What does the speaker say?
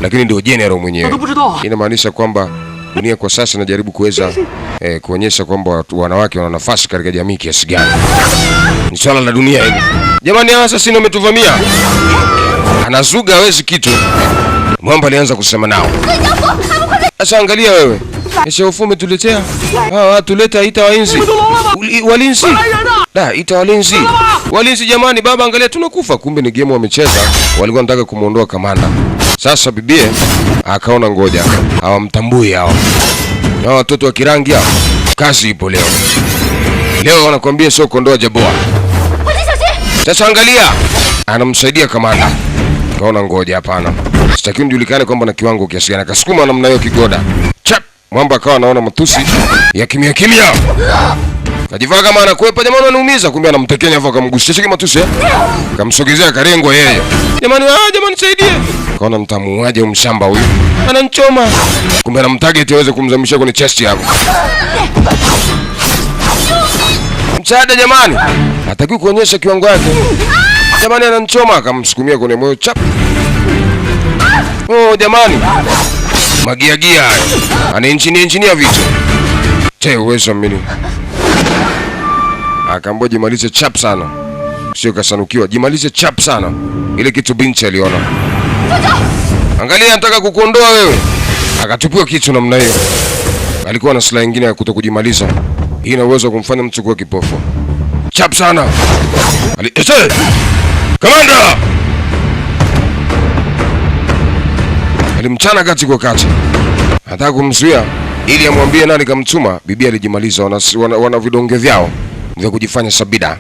lakini ndio general mwenyewe. Inamaanisha kwamba dunia kwa sasa inajaribu kuweza kuonyesha kwamba wanawake wana nafasi katika jamii kiasi gani. Ni swala la dunia hili. Jamani, hawa sasa ndio wametuvamia. Anazuga hawezi kitu. Mwamba alianza kusema nao. Sasa angalia wewe. Shefu umetuletea. Tuleta ita walinzi. Walinzi. Ita walinzi. Walinzi jamani, baba angalia tunakufa. Kumbe ni game wamecheza. Walikuwa wanataka kumuondoa kamanda. Sasa bibie akaona ngoja. Hawamtambui hao. Na watoto wa kirangi hao. Kazi ipo leo. Leo wanakuambia sio kondoa jaboa. Sasa angalia. Anamsaidia kamanda. Kaona ngoja hapana. Sitaki nijulikane kwamba na kiwango kiasi gani. Akasukuma namna hiyo kigoda. Chap! Mwamba akawa anaona matusi ya kimya kimya. Kajivaa kama anakwepa, jamani anaumiza, kumbe anamtekenya hapo akamgushia shiki matusi Kamsogezea karengwa yeye. Jamani jamani saidie. Kaona mtamuaje umshamba huyu. Ananchoma. Kumbe anamtarget aweze kumzamisha kwenye chest hapo. Msaada jamani. Hataki kuonyesha kiwango yake. Jamani ananchoma, akamsukumia kwenye moyo chap. Jamani. Magia haya. Ana-engineer vitu. Uwezo mimi. Akambo jimalize chap sana. Sio kasanukiwa, jimalize chap sana. Ile kitu binti aliona. Angalia anataka kukuondoa wewe. Akatupua kitu namna hiyo. Alikuwa na silaha nyingine ya kutokujimaliza. Hii ina uwezo kumfanya mtu kuwa kipofu. Chap sana. Kamanda! Alimchana kati kwa kati. Anataka kumzuia ili amwambie nani kamtuma. Bibi alijimaliza, wana vidonge vyao vya kujifanya sabida.